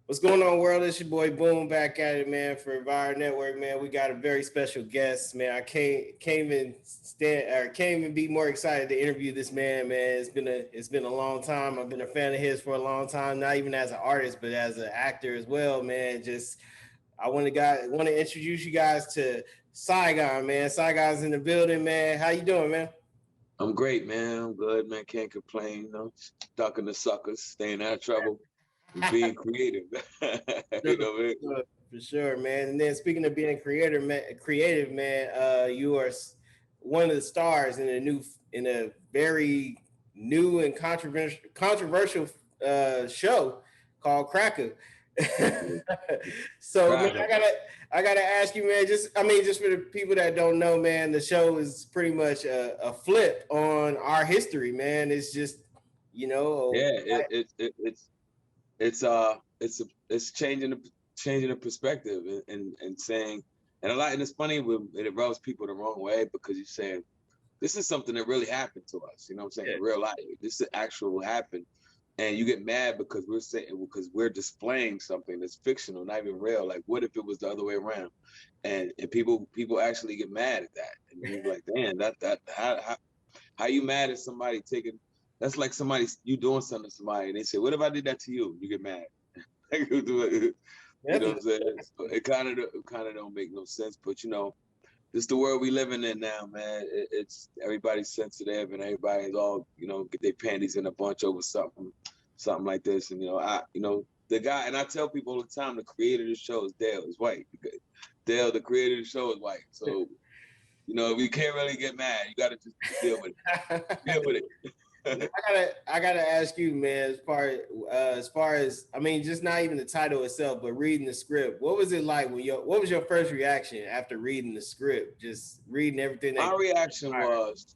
What's going on, world? It's your boy Boom back at it, man. For Vyre Network, man. We got a very special guest, man. I can't even be more excited to interview this man, man. It's been a long time. I've been a fan of his for a long time, not even as an artist, but as an actor as well, man. Just I want to introduce you guys to Saigon, man. Saigon's in the building, man. How you doing, man? I'm great, man. I'm good, man. Can't complain. Ducking the suckers, staying out of trouble, and being creative. Sure, you know what I mean? for sure, man. And then speaking of being a creative man, you are one of the stars in a very new and controversial show called Cracka. So, man, Cracka. I gotta ask you, man. Just for the people that don't know, man, the show is pretty much a flip on our history, man. It's just you know. Yeah, it's changing the perspective and saying and it's funny when it rubs people the wrong way because you're saying this is something that really happened to us. You know what I'm saying? Yeah. In real life, this is actual happened. And you get mad because we're displaying something that's fictional, not even real. Like, what if it was the other way around? And people actually get mad at that, and you're like, damn, that how you mad at somebody taking? That's like you doing something to somebody, and they say, what if I did that to you? You get mad. Like, you know what I'm saying? So it kind of don't make no sense, but this is the world we living in now, man. It's everybody's sensitive and everybody's all, get their panties in a bunch over something like this. And the guy, and I tell people all the time, the creator of the show is Dale, is white. Dale, the creator of the show, is white. So we can't really get mad. You got to just deal with it. Deal with it. I gotta ask you, man. As far as just not even the title itself, but reading the script. What was it like what was your first reaction after reading the script? Just reading everything. My reaction was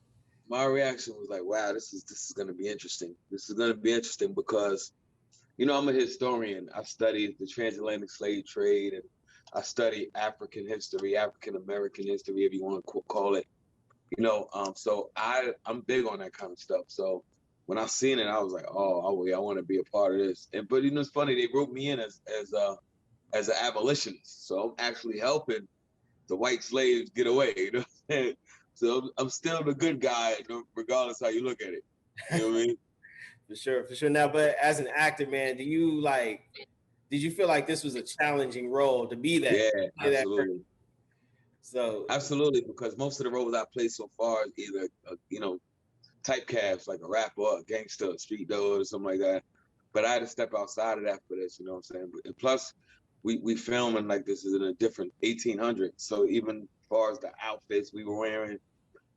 like, wow, this is gonna be interesting. This is gonna be interesting because, I'm a historian. I studied the transatlantic slave trade, and I study African history, African American history, if you want to call it. So I'm big on that kind of stuff. So when I seen it, I was like, oh yeah, I want to be a part of this. But it's funny, they wrote me in as an abolitionist. So I'm actually helping the white slaves get away. You know what I'm saying? So I'm still the good guy, regardless how you look at it. You know what I mean? For sure. Now, but as an actor, man, did you feel like this was a challenging role to be that? Yeah, absolutely. So absolutely, because most of the roles I played so far is either typecast, like a rapper, or a gangster, a street dog, or something like that. But I had to step outside of that for this, you know what I'm saying? And plus, we filming like this is in a different 1800s. So even as far as the outfits we were wearing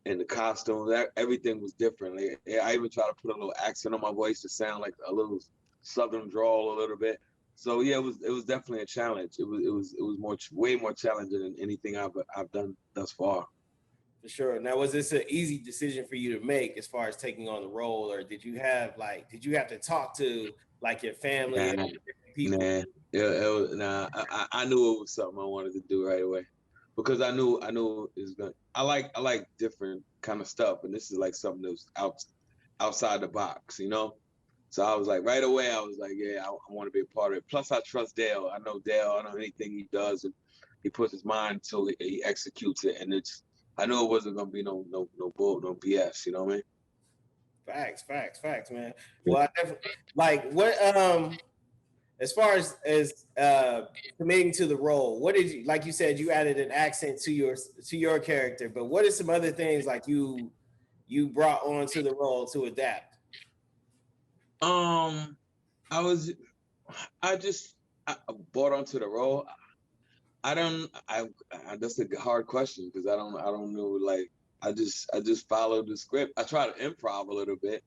and the costumes, everything was different. Like, I even tried to put a little accent on my voice to sound like a little southern drawl a little bit. So yeah, it was definitely a challenge. It was way more challenging than anything I've done thus far. for sure. Now, was this an easy decision for you to make as far as taking on the role, or did you have to talk to like your family Nah, and people? nah, I knew it was something I wanted to do right away because I knew it was gonna. I like different kind of stuff, and this is like something that was outside the box. So I was like, right away, I was like, yeah, I want to be a part of it. Plus, I trust Dale. I know Dale. I know anything he does, and he puts his mind to it, he executes it, and I know it wasn't gonna be no bull, no BS. You know what I mean? Facts, man. Well, I definitely like what as far as committing to the role. What did you like? You said you added an accent to your character, but what are some other things like you brought onto the role to adapt? Um, I was, I just I bought onto the role. I don't. That's a hard question because I don't know. Like I just followed the script. I try to improv a little bit,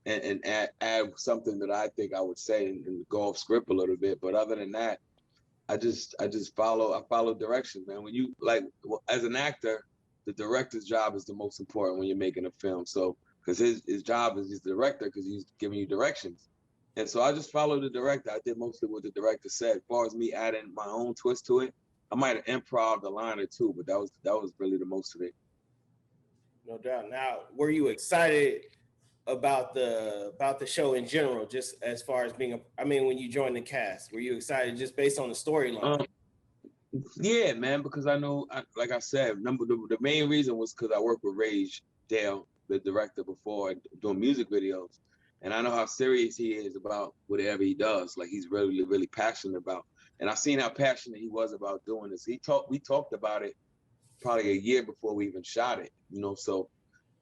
and add something that I think I would say and go off script a little bit. But other than that, I just follow directions, man. When you as an actor, the director's job is the most important when you're making a film. So because his job is he's the director because he's giving you directions. And so I just followed the director. I did mostly what the director said. As far as me adding my own twist to it, I might have improv a line or two, but that was really the most of it. No doubt. Now, were you excited about the show in general, just as far as being I mean, when you joined the cast, were you excited just based on the storyline? Yeah, man, because I know, like I said, the main reason was because I worked with Rage Dale, the director, before doing music videos, and I know how serious he is about whatever he does. Like he's really, really passionate about, and I seen how passionate he was about doing this. We talked about it probably a year before we even shot it, So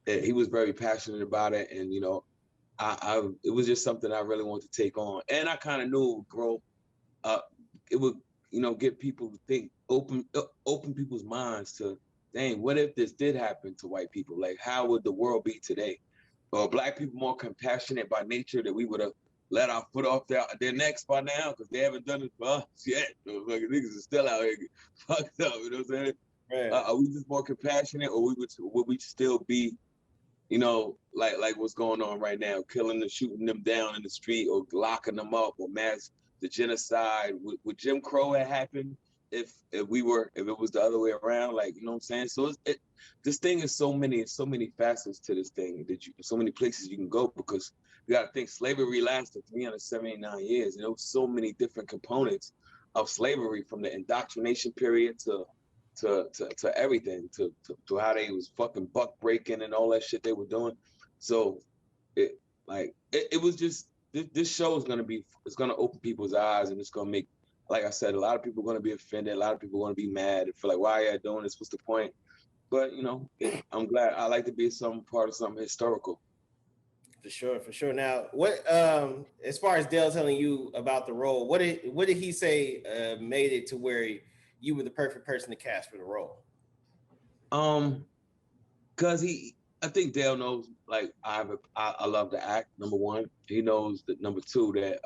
he was very passionate about it, and it was just something I really wanted to take on, and I kind of knew it would grow. It would, get people to think, open people's minds to, dang, what if this did happen to white people? Like, how would the world be today? Or Black people more compassionate by nature that we would have let our foot off their necks by now because they haven't done it for us yet. Fucking niggas are still out here fucked up. You know what I'm saying? Right. Are we just more compassionate, or would we still be, like what's going on right now, killing and shooting them down in the street or locking them up or mass the genocide? Would Jim Crow have happened if it was the other way around? Like, you know what I'm saying? So this thing is so many facets to this thing so many places you can go, because you got to think slavery lasted 379 years, and there was so many different components of slavery, from the indoctrination period to everything, to how they was fucking buck breaking and all that shit they were doing. So it was just, this show is gonna open people's eyes, and it's gonna make, like I said, a lot of people are gonna be offended, a lot of people are gonna be mad and feel like, why are you doing this? What's the point? But I'm glad. I like to be some part of something historical. For sure. Now, what as far as Dale telling you about the role, what did he say made it to where you were the perfect person to cast for the role? Cause I think Dale knows, like, I love to act. Number one, he knows that. Number two, that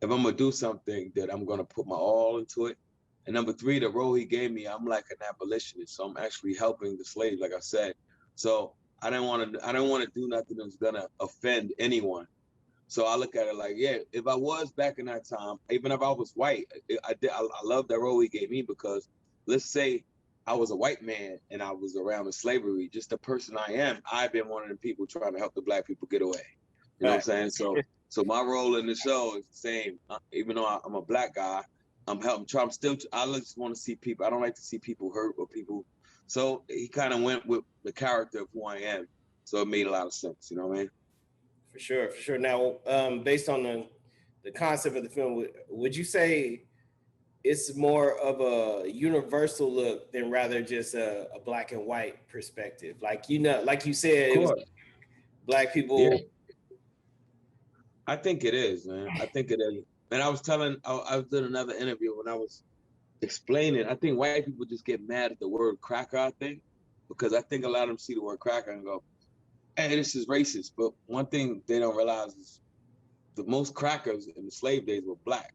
if I'm gonna do something, that I'm gonna put my all into it. And number three, the role he gave me, I'm like an abolitionist, so I'm actually helping the slaves, like I said. So I don't want to do nothing that's gonna offend anyone. So I look at it like, yeah, if I was back in that time, even if I was white, I love that role he gave me, because let's say I was a white man and I was around in slavery, just the person I am, I've been one of the people trying to help the Black people get away. You know what I'm saying? So my role in the show is the same. Even though I'm a Black guy, I just want to see people. I don't like to see people hurt or people. So he kind of went with the character of who I am. So it made a lot of sense. You know what I mean? For sure. Now, based on the concept of the film, would you say it's more of a universal look than rather just a black and white perspective? Like, like you said, it was Black people. Yeah. I think it is, man. I think it is. And I was did another interview when I was explaining. I think white people just get mad at the word cracker, I think, because I think a lot of them see the word cracker and go, hey, this is racist. But one thing they don't realize is the most crackers in the slave days were Black.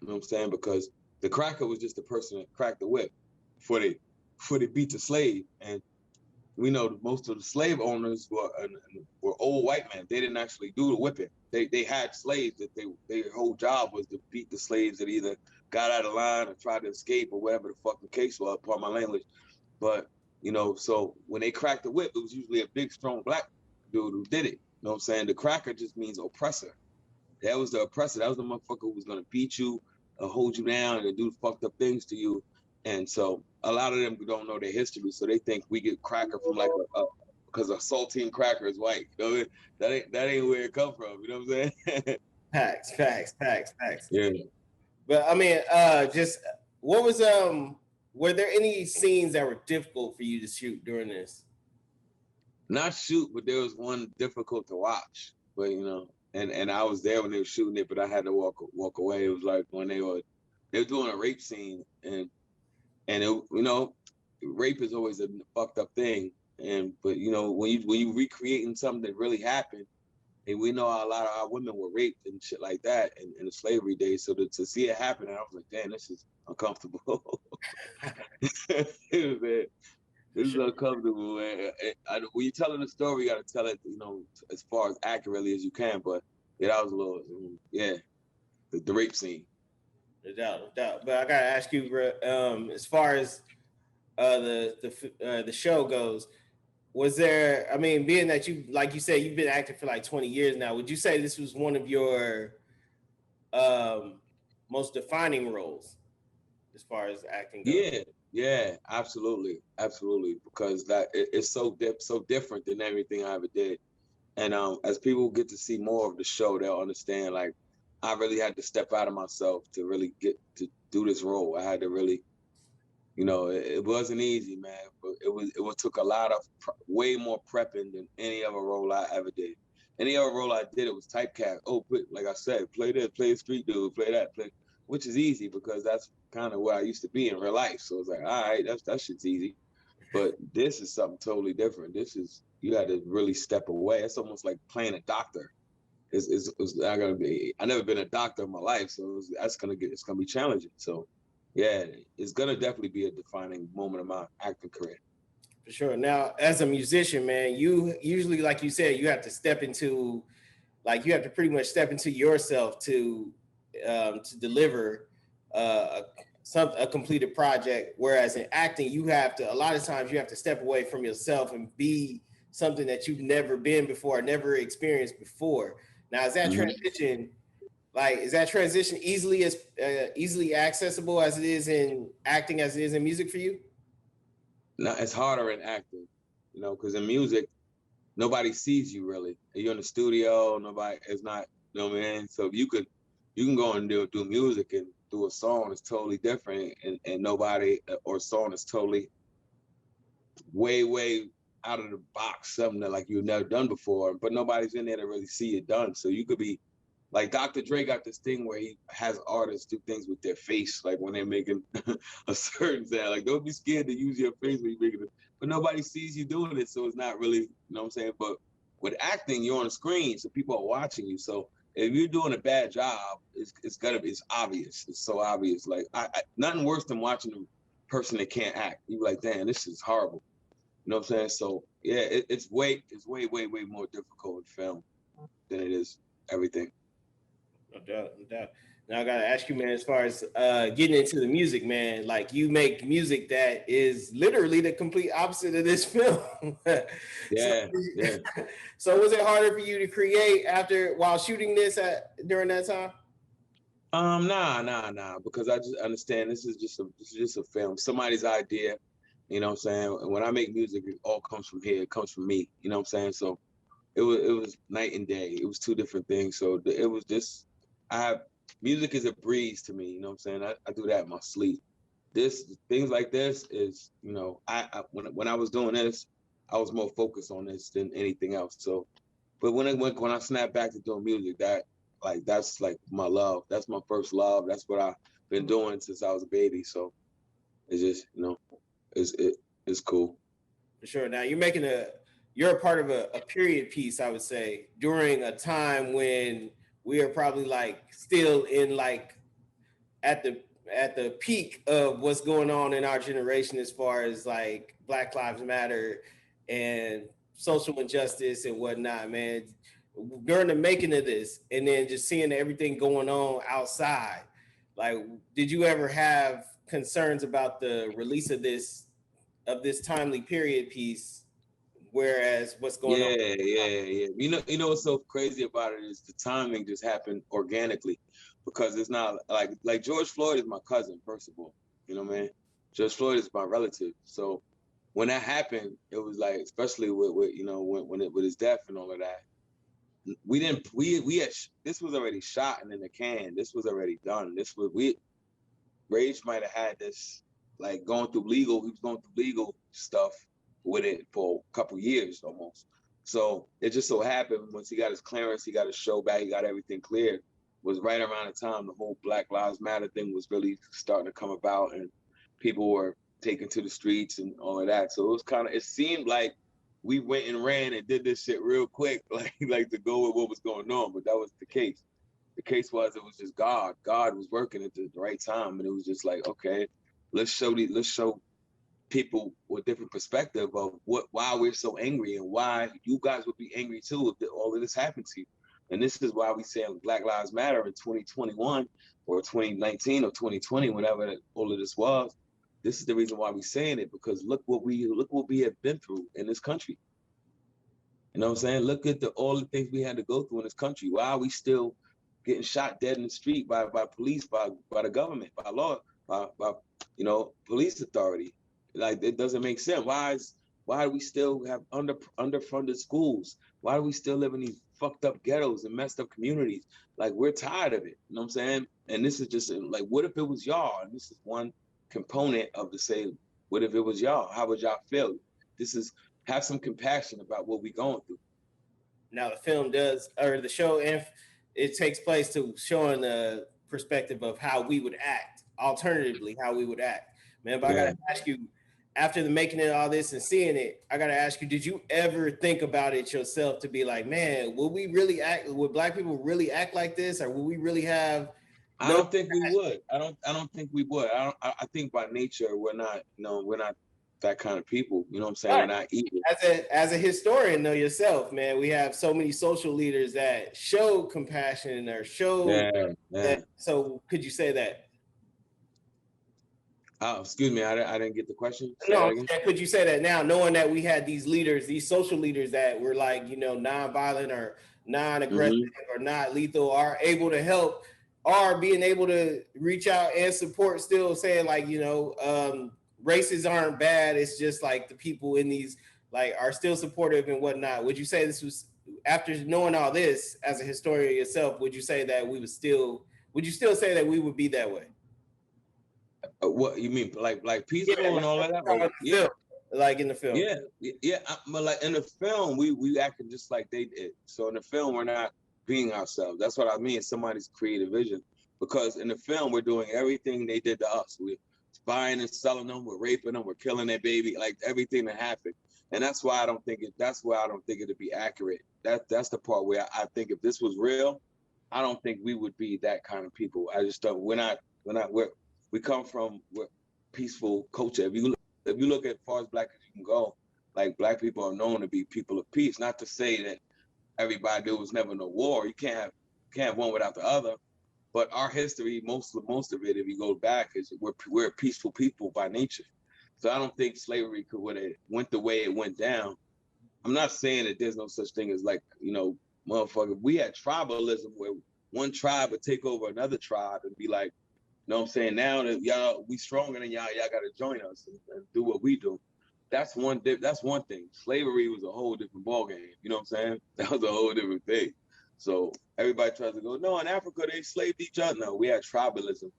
You know what I'm saying? Because the cracker was just the person that cracked the whip before they beat the slave. And we know most of the slave owners were old white men. They didn't actually do the whipping. They had slaves that their whole job was to beat the slaves that either got out of line or tried to escape or whatever the fucking case was, pardon my language. But, so when they cracked the whip, it was usually a big, strong Black dude who did it. You know what I'm saying? The cracker just means oppressor. That was the oppressor. That was the motherfucker who was going to beat you, hold you down, and do fucked up things to you. And so a lot of them don't know their history, so they think we get cracker from like because a saltine cracker is white. You know, that ain't where it come from. You know what I'm saying? Facts. Yeah. But I mean, just what was were there any scenes that were difficult for you to shoot during this? Not shoot, but there was one difficult to watch. But and I was there when they were shooting it, but I had to walk away. It was like when they were doing a rape scene, and it, rape is always a fucked up thing. But when you recreating something that really happened, and we know a lot of our women were raped and shit like that in the slavery days. So to see it happen, and I was like, damn, this is uncomfortable. This is uncomfortable. When you're telling a story, you got to tell it, as far as accurately as you can. But yeah, that was a little, the rape scene. No doubt. But I gotta ask you, as far as the show goes, was there, I mean, being that you, like you said, you've been acting for like 20 years now, would you say this was one of your um, most defining roles as far as acting goes? Yeah, yeah, absolutely, absolutely, because it's so different than everything I ever did. And as people get to see more of the show, they'll understand like I really had to step out of myself to really get to do this role. I had to really, it wasn't easy, man. But it took a lot of way more prepping than any other role I ever did. Any other role I did, it was typecast. Oh, like I said, play this, play a street dude, play that, play, which is easy because that's kind of where I used to be in real life. So it's like, all right, that shit's easy. But this is something totally different. This is you had to really step away. It's almost like playing a doctor. It's not gonna be. I never been a doctor in my life, so it's gonna be challenging. So, yeah, it's gonna definitely be a defining moment of my acting career. For sure. Now, as a musician, man, you usually, like you said, you have to step into, like, you have to pretty much step into yourself to deliver a completed project. Whereas in acting, you have to, a lot of times, you have to step away from yourself and be something that you've never been before, never experienced before. Now, is that transition, like, is that transition easily accessible as it is in acting, as it is in music for you? Now it's harder in acting, because in music, nobody sees you really. You're in the studio, nobody is not, what I mean? So you can go and do music and do a song that's totally different and nobody or a song that's totally way out of the box, something that like you've never done before, but nobody's in there to really see it done. So you could be like Dr. Dre got this thing where he has artists do things with their face, like when they're making a certain sound. Like, don't be scared to use your face when you're making it, but nobody sees you doing it, so it's not really, you know what I'm saying? But with acting, you're on the screen, so people are watching you. So if you're doing a bad job, it's obvious. It's so obvious. Like, nothing worse than watching a person that can't act. You're like, damn, this is horrible. You know what I'm saying? So yeah, it's way more difficult in film than it is everything. No doubt, no doubt. Now I gotta ask you, man, as far as getting into the music, man, like you make music that is literally the complete opposite of this film. so, Yeah, yeah. so was it harder for you to create while shooting this during that time? Nah, because I just understand this is just a film, somebody's idea. You know what I'm saying? And when I make music, it all comes from here. It comes from me. You know what I'm saying? So it was night and day. It was two different things. So it was just I have music is a breeze to me. You know what I'm saying? I do that in my sleep. Things like this is, when I was doing this, I was more focused on this than anything else. So, but when I snap back to doing music, that's like my love. That's my first love. That's what I've been doing since I was a baby. So it's just, it's cool. For sure. Now you're a part of a period piece, I would say, during a time when we are probably like still in like at the peak of what's going on in our generation as far as like Black Lives Matter and social injustice and whatnot, man. During the making of this, and then just seeing everything going on outside, like, did you ever have concerns about the release of this timely period piece, whereas what's going on? Yeah. You know what's so crazy about it is the timing just happened organically, because it's not like George Floyd is my cousin, first of all. You know what I mean? George Floyd is my relative. So when that happened, it was like, especially with with his death and all of that, we didn't we had this was already shot and in the can. This was already done. This was we Rage might have had this like going through legal. He was going through legal stuff with it for a couple years almost. So it just so happened once he got his clearance, he got his show back, he got everything cleared, was right around the time the whole Black Lives Matter thing was really starting to come about and people were taken to the streets and all of that. So it seemed like we went and ran and did this shit real quick, like to go with what was going on, but that was the case. The case was it was just God. God was working at the right time, and it was just like, okay, let's show people with different perspective of why we're so angry and why you guys would be angry too if all of this happened to you. And this is why we say Black Lives Matter in 2021 or 2019 or 2020, whenever all of this was. this is the reason why we're saying it, because look what we have been through in this country. You know what I'm saying? Look at all the things we had to go through in this country. Why are we still getting shot dead in the street by police, by the government, by law, by police authority? Like, it doesn't make sense. Why do we still have underfunded schools? Why do we still live in these fucked up ghettos and messed up communities? Like, we're tired of it. You know what I'm saying? And this is just like, what if it was y'all? And this is one component of the say, what if it was y'all? How would y'all feel? This is, have some compassion about what we're going through. Now the film does, or the show, if it takes place to showing the perspective of how we would act, alternatively, how we would act. Man, but I gotta ask you, after the making of all this and seeing it, I gotta ask you, did you ever think about it yourself to be like, man, would we really act? Would Black people really act like this, or would we really have? I don't think we would. I don't think we would. I think by nature we're not. We're not that kind of people. You know what I'm saying? Right. We're not evil. As a historian, though, yourself, man, we have so many social leaders that show compassion or show that. So could you say that? Excuse me, I didn't get the question. No, could you say that now, knowing that we had these leaders, these social leaders that were like, non-violent or non-aggressive or not lethal, are able to help, are being able to reach out and support, still saying like, races aren't bad. It's just like the people in these like are still supportive and whatnot. Would you say this was, after knowing all this as a historian yourself, would you say that would you still say that we would be that way? What you mean, like peaceful and all of that? Yeah, like in the film. Yeah. But like in the film, we acting just like they did. So in the film, we're not being ourselves. That's what I mean. Somebody's creative vision, because in the film, we're doing everything they did to us. We're buying and selling them. We're raping them. We're killing their baby. Like everything that happened. And that's why I don't think it'd be accurate. That's the part where I think if this was real, I don't think we would be that kind of people. I just don't. We come from peaceful culture. If you look at as far as Black as you can go, like Black people are known to be people of peace. Not to say that everybody, there was never no war. You can't have one without the other. But our history, most of it, if you go back, is we're peaceful people by nature. So I don't think slavery would have went the way it went down. I'm not saying that there's no such thing as like, motherfucker. We had tribalism where one tribe would take over another tribe and be like, you know what I'm saying? Now that y'all, we stronger than y'all got to join us and do what we do. That's one thing. Slavery was a whole different ballgame. You know what I'm saying? That was a whole different thing. So everybody tries to go, no, in Africa, they enslaved each other. No, we had tribalism,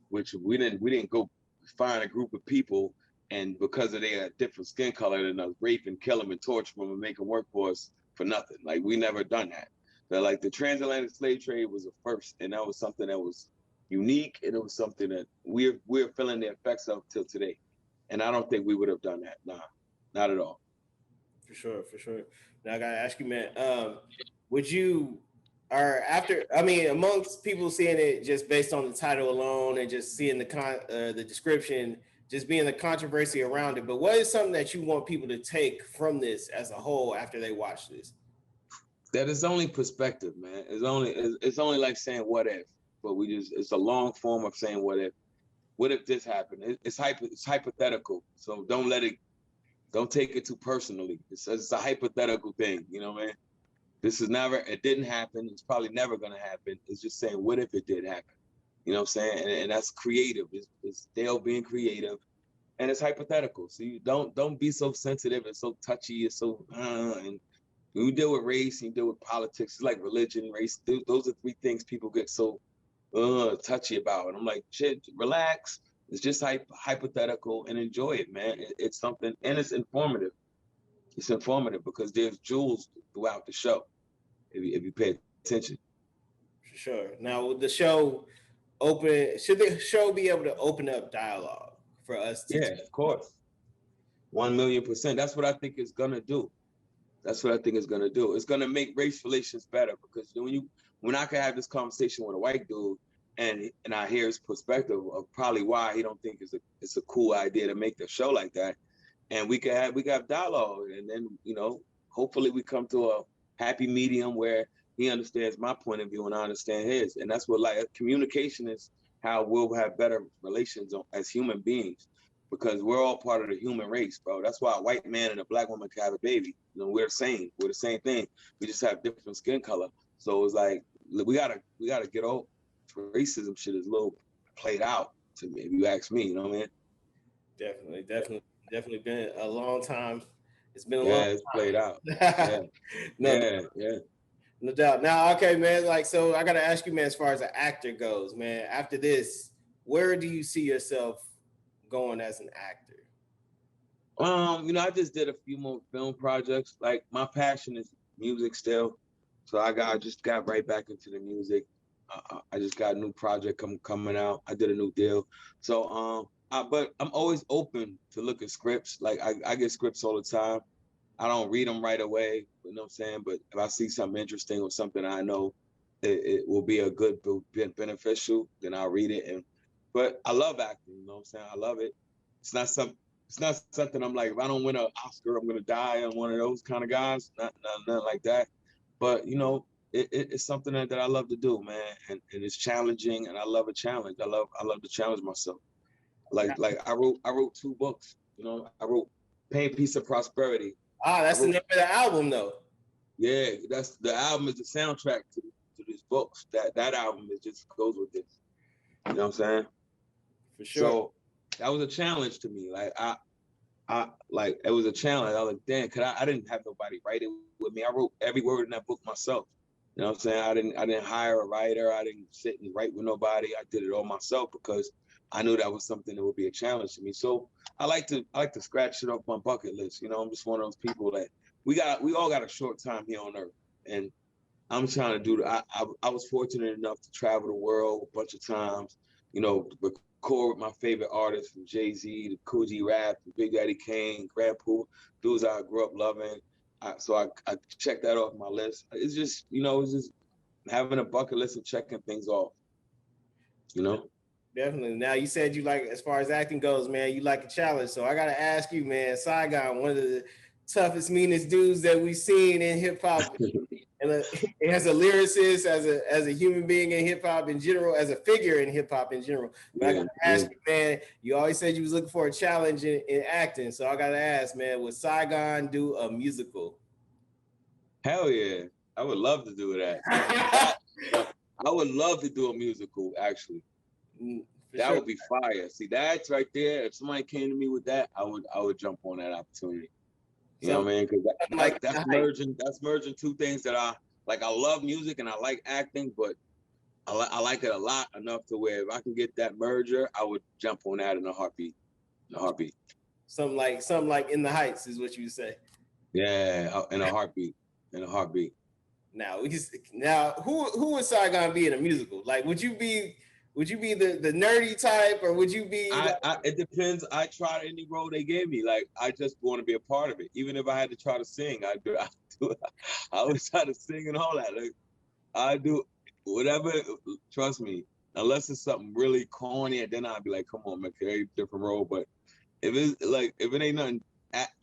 which we didn't go find a group of people and because of their different skin color than us, rape and kill them and torture them and make them work for us for nothing. Like, we never done that. But like the transatlantic slave trade was a first, and that was something that was unique, and it was something that we're feeling the effects of till today. And I don't think we would have done that. Nah, not at all. For sure. Now I gotta ask you, man, would you, or after, I mean, amongst people seeing it just based on the title alone and just seeing the description, just being the controversy around it, but what is something that you want people to take from this as a whole after they watch this? That is only perspective, man. It's only like saying what if. But it's a long form of saying what if this happened? It's hypothetical. So don't take it too personally. It's a hypothetical thing, you know what I mean? It didn't happen. It's probably never gonna happen. It's just saying, what if it did happen? You know what I'm saying? And that's creative. It's Dale being creative, and it's hypothetical. So you don't be so sensitive and so touchy and so, and when you deal with race and you deal with politics, it's like religion, race. Those are three things people get so touchy about. And I'm like, shit, relax. It's just hypothetical and enjoy it, man. It's something, and it's informative. It's informative because there's jewels throughout the show if you pay attention. For sure. Now, would the show should the show be able to open up dialogue for us to of course. 1,000,000%. That's what I think it's gonna do. It's gonna make race relations better, because when I can have this conversation with a white dude and I hear his perspective of probably why he don't think it's a cool idea to make the show like that, and we can have dialogue, and then hopefully we come to a happy medium where he understands my point of view and I understand his, and that's what, like, communication is how we'll have better relations as human beings. because we're all part of the human race, bro. That's why a white man and a black woman can have a baby. You know, we're the same. We're the same thing. We just have different skin color. So it's like we gotta get off. Racism shit is a little played out to me, if you ask me. You know what I mean? Definitely been a long time. It's been a long Yeah, it's played out. time. Yeah, yeah. No doubt. Now, okay, man. Like, so I gotta ask you, man. As far as an actor goes, man. After this, where do you see yourself going as an actor? You know, I just did a few more film projects. Like my passion is music still, so I just got right back into the music. I just got a new project coming out. I did a new deal, so but I'm always open to look at scripts. Like I get scripts all the time. I don't read them right away, you know what I'm saying? But if I see something interesting or something I know it will be a good beneficial, then I'll read it. But I love acting, you know what I'm saying? I love it. It's not something I'm like, if I don't win an Oscar, I'm gonna die. I'm one of those kind of guys. Not like that. But you know, it's something that I love to do, man. And it's challenging, and I love a challenge. I love to challenge myself. Like I wrote 2 books. You know, I wrote Pain, Peace, and Prosperity. Ah, that's the name of the album, though. Yeah, that's the album is the soundtrack to these books. That album just goes with this. You know what I'm saying? For sure. So that was a challenge to me. Like I like it was a challenge. I was like, damn, cause I didn't have nobody write it with me. I wrote every word in that book myself. You know what I'm saying? I didn't hire a writer. I didn't sit and write with nobody. I did it all myself because I knew that was something that would be a challenge to me. So I like to scratch it off my bucket list. You know, I'm just one of those people that we all got a short time here on earth, and I'm trying to do. I was fortunate enough to travel the world a bunch of times. You know, record with my favorite artists from Jay-Z to Kool G Rap, to Big Daddy Kane, Grandpa, dudes I grew up loving. So I checked that off my list. It's just, you know, it's just having a bucket list and checking things off. You know. Definitely. Now you said you like, as far as acting goes, man, you like a challenge. So I gotta ask you, man, Saigon, one of the toughest, meanest dudes that we've seen in hip hop, and as a lyricist, as a human being in hip hop in general, as a figure in hip hop in general. But I gotta ask you, man, you always said you was looking for a challenge in acting. So I gotta ask, man, would Saigon do a musical? Hell yeah, I would love to do that. I would love to do a musical, actually. That would be fire. See, that's right there. If somebody came to me with that, I would jump on that opportunity. You know what I mean? Because that's merging 2 things that I like. I love music and I like acting, but I like it a lot enough to where if I can get that merger, I would jump on that in a heartbeat. Something like In the Heights is what you say. Yeah, in a heartbeat. Now who would Saigon be in a musical? Like, would you be the nerdy type, or would you be? It depends. I tried any role they gave me. Like, I just want to be a part of it. Even if I had to try to sing, I would try to sing and all that. Like, I do whatever. Trust me. Unless it's something really corny, and then I'd be like, "Come on, man, carry a different role." But if it ain't nothing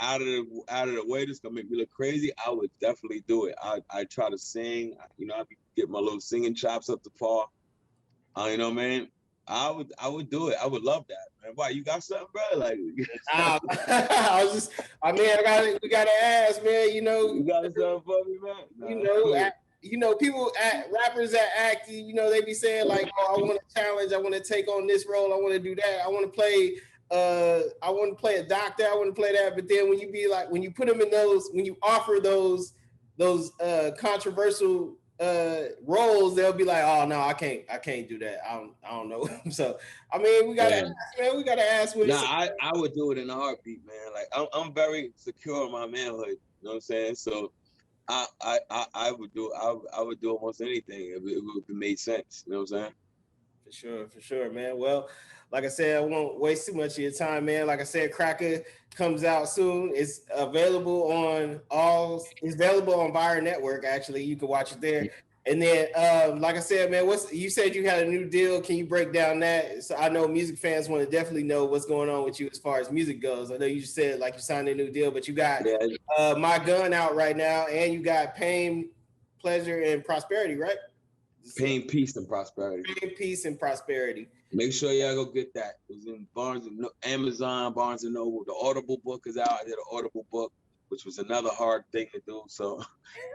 out of the way that's gonna make me look crazy, I would definitely do it. I try to sing. You know, I'd get my little singing chops up to par. You know what I mean? I would do it. I would love that, man. Why, you got something, bro? Like, we gotta ask, man. You know, you got something for me, man? No. You know, people, rappers that act, you know, they be saying like, "Oh, I want to challenge. I want to take on this role. I want to do that. I want to play. I want to play a doctor. I want to play that." But then when you put them in those, when you offer those controversial roles, they'll be like, "Oh no, I can't do that. I don't know." So I mean, we gotta ask, man. We gotta ask. I would do it in a heartbeat, man. Like, I'm very secure in my manhood. You know what I'm saying? So I would do almost anything if it made sense. You know what I'm saying? For sure, man. Well, like I said, I won't waste too much of your time, man. Like I said, Cracka comes out soon. It's available on Vyre Network. Actually, you can watch it there. And then, like I said, man, you said you had a new deal. Can you break down that? So I know music fans want to definitely know what's going on with you as far as music goes. I know you just said like you signed a new deal, but you got My Gun out right now, and you got Pain, Pleasure, and Prosperity, right? Pain, Peace, and Prosperity. Pain, Peace, and Prosperity. Make sure y'all go get that. It was in Amazon, Barnes and Noble. The Audible book is out. I did an Audible book, which was another hard thing to do. So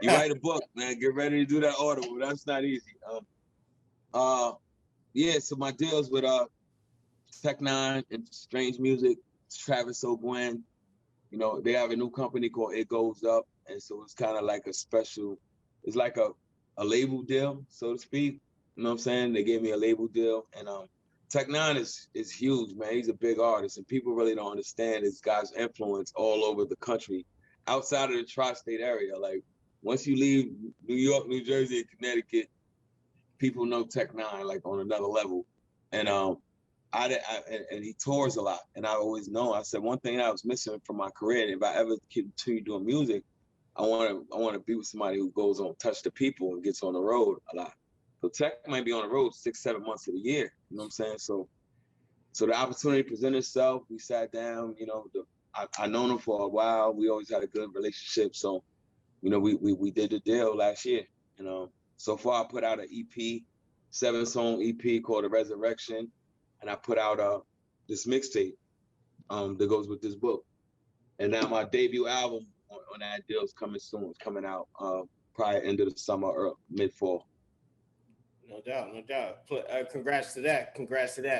you write a book, man. Get ready to do that Audible. That's not easy. Yeah. So my deals with Tech N9ne and Strange Music, Travis O'Gwen. You know, they have a new company called It Goes Up, and so it's kind of like a special. It's like a label deal, so to speak. You know what I'm saying? They gave me a label deal, and Tech N9ne is huge, man. He's a big artist, and people really don't understand this guy's influence all over the country, outside of the tri-state area. Like, once you leave New York, New Jersey, and Connecticut, people know Tech N9ne like on another level. And and he tours a lot, and I always know. I said one thing I was missing from my career, and if I ever continue doing music, I want to be with somebody who goes on, touch the people, and gets on the road a lot. So Tech might be on the road 6-7 months of the year. You know what I'm saying? So the opportunity presented itself. We sat down. You know, I known him for a while. We always had a good relationship. So, you know, we did the deal last year. You know, so far I put out an EP, 7-song EP called The Resurrection, and I put out this mixtape that goes with this book. And now my debut album on that deal is coming soon. It's coming out probably end of the summer or mid-fall. No doubt, no doubt. Congrats to that.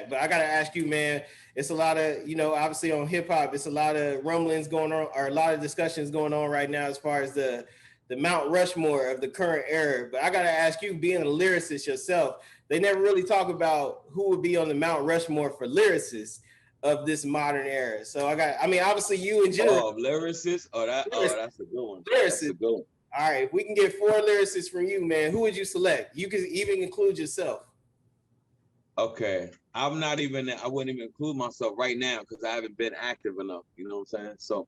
But I gotta ask you, man, it's a lot of, you know, obviously on hip hop, it's a lot of rumblings going on, or a lot of discussions going on right now as far as the Mount Rushmore of the current era. But I gotta ask you, being a lyricist yourself, they never really talk about who would be on the Mount Rushmore for lyricists of this modern era. So I mean, obviously you in general. Oh, lyricists? That's a good one. Lyricists. That's a good one. All right, if we can get 4 lyricists from you, man, who would you select? You could even include yourself. Okay. I wouldn't even include myself right now because I haven't been active enough. You know what I'm saying? So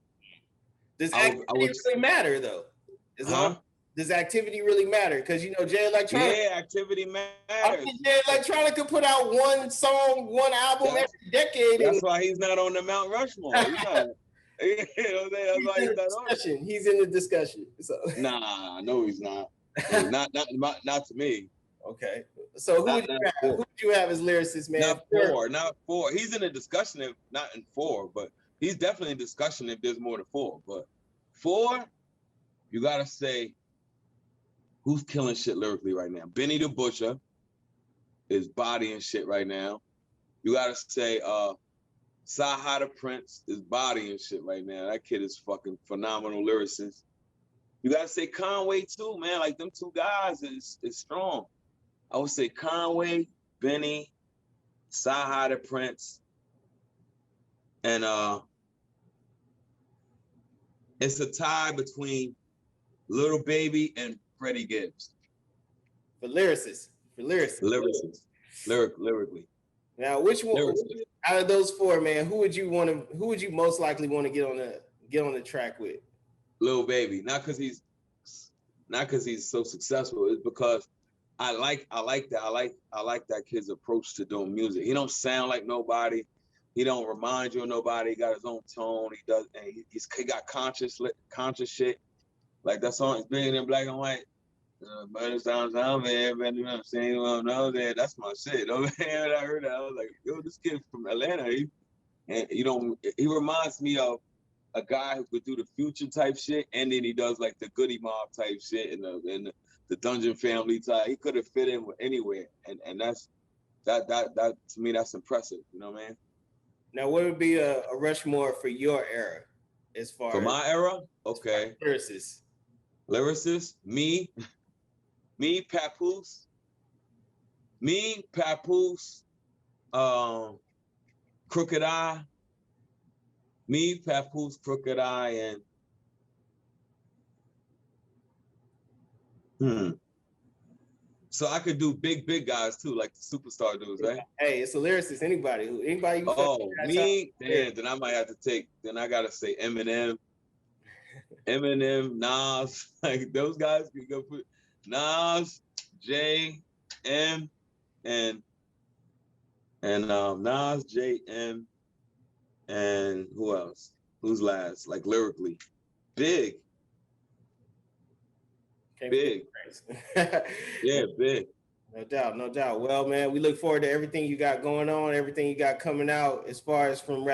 does activity really matter though? Does activity really matter? Because, you know, Jay Electronica. Yeah, activity matters. I mean, Jay Electronica put out one song, one album every decade. That's why he's not on the Mount Rushmore. He's not. You know what I'm saying? He's in the discussion. So. Nah, no, he's not. not to me. Okay. So who would you have as lyricist, man? Not four. He's in a discussion if not in 4, but he's definitely in discussion if there's more than 4. But 4, you gotta say who's killing shit lyrically right now. Benny the Butcher is bodying shit right now. You gotta say Saha the Prince is bodying shit right now. That kid is fucking phenomenal lyricist. You gotta say Conway too, man. Like them 2 guys is strong. I would say Conway, Benny, Saha the Prince, and it's a tie between Lil Baby and Freddie Gibbs. For lyricists. Lyrically. Now, which one out of those 4, man? Who would you most likely want to get on the track with? Lil Baby, not because he's so successful. It's because I like that kid's approach to doing music. He don't sound like nobody. He don't remind you of nobody. He got his own tone. He does, and he got conscious shit. Like that song is bigger than Black and White. But it sounds man, you know what I'm saying? Well, no, that's my shit. When I heard that, I was like, yo, this kid from Atlanta. He reminds me of a guy who could do the Future type shit, and then he does like the Goody Mob type shit and the Dungeon Family type. He could have fit in anywhere, and that to me that's impressive. You know what I mean? Now, what would be a Rushmore for your era, as far for my era? Okay, lyricist, me, Papoose, Crooked Eye, Papoose, Crooked Eye, and so I could do big guys too, like the superstar dudes, right? Hey, it's a lyricist. Anybody. Oh, me? Damn, then I might have to take. Then I gotta say Eminem, Nas, like those guys can go put Nas, J, M, and Nas, J, M, and who else? Who's last? Like lyrically, Big. Yeah, Big. No doubt, no doubt. Well, man, we look forward to everything you got going on, everything you got coming out, as far as from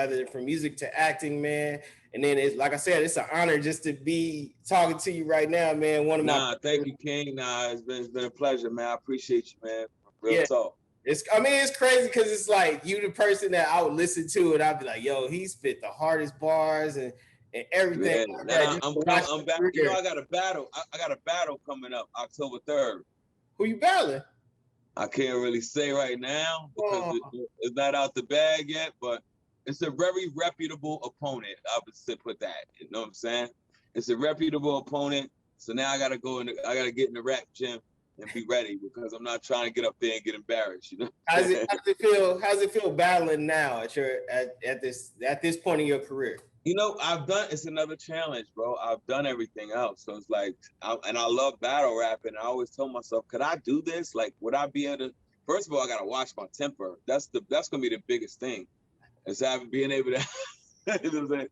music to acting, man. And then it's like I said, it's an honor just to be talking to you right now, man. One of my Thank you, King. It's been a pleasure, man. I appreciate you, man. Real yeah. talk. It's crazy because it's like you the person that I would listen to, and I'd be like, yo, he spit the hardest bars and everything. Yeah, Like now that, I'm back. You know, I got a battle. I got a battle coming up October 3rd. Who you battling? I can't really say right now because it's not out the bag yet, but it's a very reputable opponent. I would say put that. You know what I'm saying? It's a reputable opponent. So now I gotta get in the rap gym and be ready because I'm not trying to get up there and get embarrassed. You know? How's it feel? How's it feel battling now at this point in your career? You know, it's another challenge, bro. I've done everything else. So it's like, I love battle rapping. I always tell myself, could I do this? Like, would I be able to, first of all, I got to watch my temper. That's going to be the biggest thing. Is being able to, you know what I'm saying?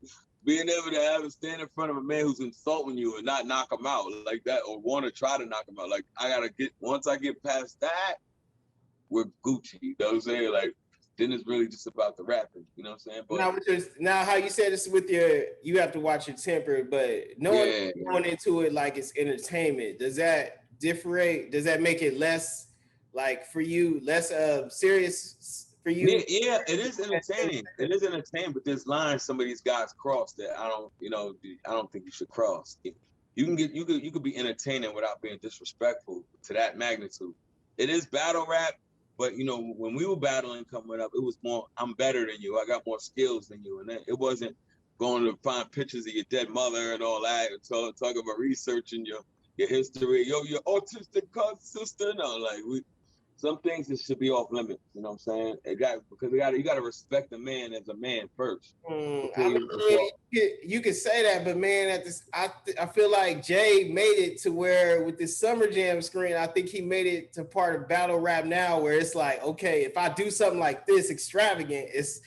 Being able to have a stand in front of a man who's insulting you and not knock him out like that, or want to try to knock him out. Like, once I get past that, we're Gucci. You know what I'm saying? Like, then it's really just about the rapping, you know what I'm saying? But now how you said this with you have to watch your temper, but going into it like it's entertainment, does that differentiate? Does that make it less like for you, less serious for you? Yeah, it is entertaining. It is entertaining, but there's lines some of these guys cross that I don't think you should cross. You could be entertaining without being disrespectful to that magnitude. It is battle rap. But, you know, when we were battling coming up, it was more, I'm better than you. I got more skills than you. And it wasn't going to find pictures of your dead mother and all that and talk about researching your history. Yo, your autistic sister. No, like, some things that should be off limits. You know what I'm saying? You got to respect the man as a man first. You can say that, but man, I feel like Jay made it to where with this Summer Jam screen, I think he made it to part of battle rap now, where it's like, okay, if I do something like this extravagant, it's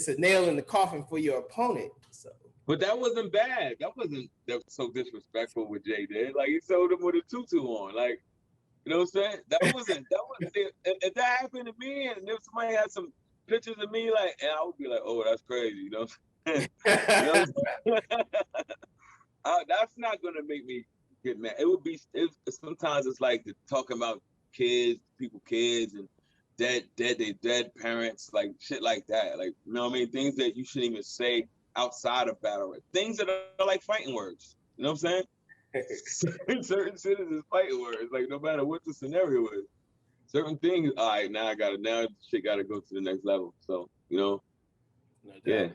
a nail in the coffin for your opponent. So, but that wasn't bad. That wasn't so disrespectful what Jay did. Like, he sold him with a tutu on, like. You know what I'm saying? That wasn't if that happened to me and if somebody had some pictures of me, like, and I would be like, oh, that's crazy, you know? That's not gonna make me get mad. Sometimes it's like talking about kids and dead parents, like shit like that. Like, you know what I mean? Things that you shouldn't even say outside of battle. Things that are like fighting words. You know what I'm saying? Certain shit is fighting words, like no matter what the scenario is. Certain things, all right, now shit gotta go to the next level. So, you know. No doubt. Yeah.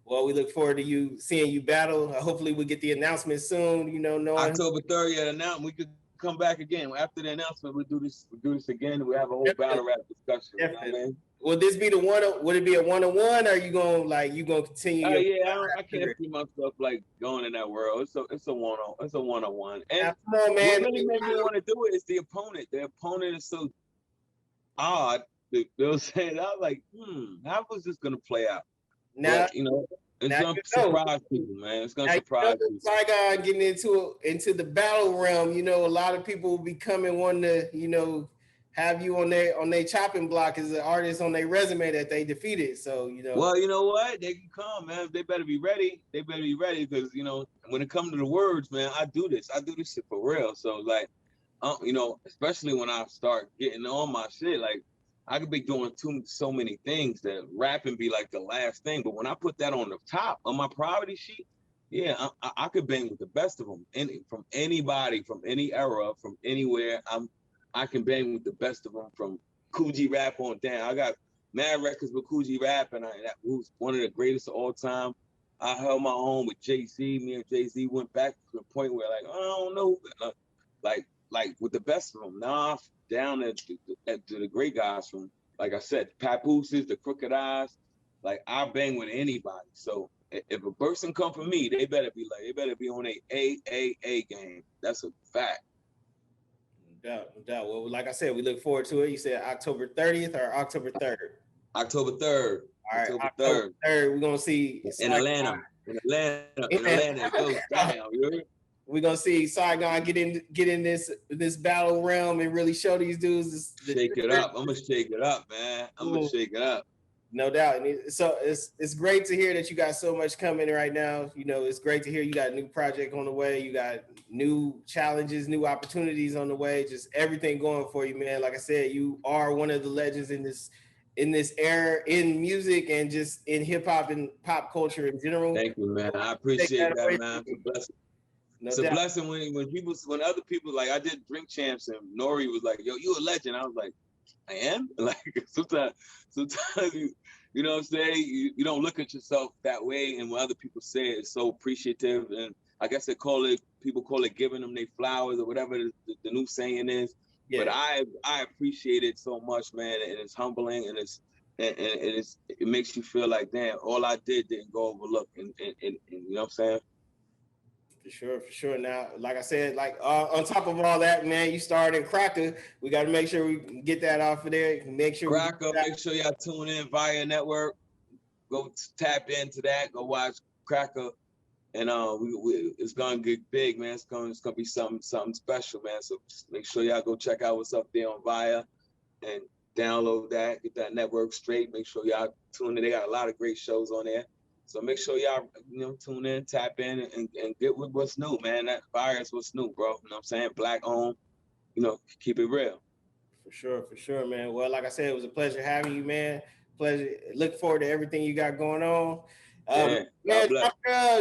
Well, we look forward to seeing you battle. Hopefully we get the announcement soon, you know, knowing October 3rd, announcement. We could come back again. After the announcement, we'll do this again. We'll have a whole battle rap discussion. You know what I mean? Will this be would it be a one-on-one, or are you gonna continue? I can't see myself like going in that world. It's a one-on-one. And come on, man. What really made me want to do it is the opponent. The opponent is so odd. You know what I'm saying? I was like, how was this gonna play out? Now, but, you know, it's gonna surprise people, man. It's gonna surprise people. Saigon getting into the battle realm, you know, a lot of people will be coming wanting to, you know, have you on their chopping block as an artist on their resume that they defeated. So, you know. Well, you know what? They can come, man. They better be ready. They better be ready because, you know, when it comes to the words, man, I do this shit for real. So, like, you know, especially when I start getting on my shit, like, I could be doing so many things that rapping be like the last thing. But when I put that on the top of my priority sheet, yeah, I could bang with the best of them. From anybody, from any era, from anywhere, I can bang with the best of them from Coogee Rap on down. I got mad records with Coogee Rap, and that was one of the greatest of all time. I held my own with Jay-Z. Me and Jay-Z went back to the point where, like, I don't know, like with the best of them. Now, down to the great guys from, like I said, Papooses, the Crooked Eyes. Like, I bang with anybody. So if a person come for me, they better be on a game. That's a fact. No doubt. Well, like I said, we look forward to it. You said October 30th or October 3rd? October 3rd. All right, October 3rd. We're gonna see in Atlanta. In Atlanta. It goes down. You heard? we're gonna see Saigon get in this battle realm and really show these dudes shake it up. I'm gonna shake it up, man. I'm gonna shake it up. No doubt. And so it's great to hear that you got so much coming right now. You know, it's great to hear you got a new project on the way. You got new challenges, new opportunities on the way. Just everything going for you, man. Like I said, you are one of the legends in this era in music and just in hip hop and pop culture in general. Thank you, man. I appreciate that, man. It's a blessing. No it's doubt. A blessing when other people, like I did Drink Champs and Nori was like, yo, you a legend. I was like, I am? Like sometimes you know what I'm saying? You don't look at yourself that way, and when other people say it, it's so appreciative. And I guess people call it giving them their flowers or whatever the new saying is. Yeah. But I appreciate it so much, man, and it's humbling, and it makes you feel like, damn, all I didn't go overlooked, and you know what I'm saying? For sure. Now, like I said, like on top of all that, man, you started in Cracka. We got to make sure we get that off of there. Make sure Cracka. Make sure y'all tune in Vyre Network. Go tap into that. Go watch Cracka, and it's gonna get big, man. It's gonna be something special, man. So just make sure y'all go check out what's up there on Vyre and download that. Get that network straight. Make sure y'all tune in. They got a lot of great shows on there. So make sure y'all, tune in, tap in, and get with what's new, man. That Vyre is what's new, bro. You know what I'm saying? Black owned, keep it real. For sure, man. Well, like I said, it was a pleasure having you, man. Pleasure. Look forward to everything you got going on. Man,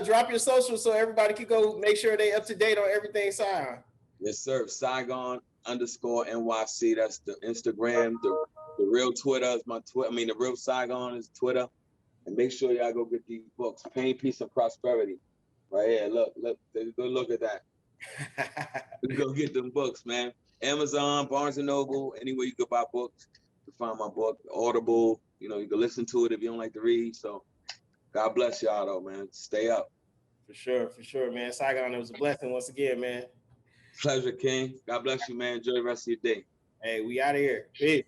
drop your socials so everybody can go make sure they up to date on everything Saigon. Yes, sir. Saigon_NYC. That's the Instagram. The real Twitter is my Twitter. The real Saigon is Twitter. And make sure y'all go get these books, Pain, Peace, and Prosperity. Right here, look, go look at that. Go get them books, man. Amazon, Barnes & Noble, anywhere you can buy books. You can find my book, Audible. You can listen to it if you don't like to read. So God bless y'all, though, man. Stay up. For sure, man. Saigon, it was a blessing once again, man. Pleasure, King. God bless you, man. Enjoy the rest of your day. Hey, we out of here. Peace.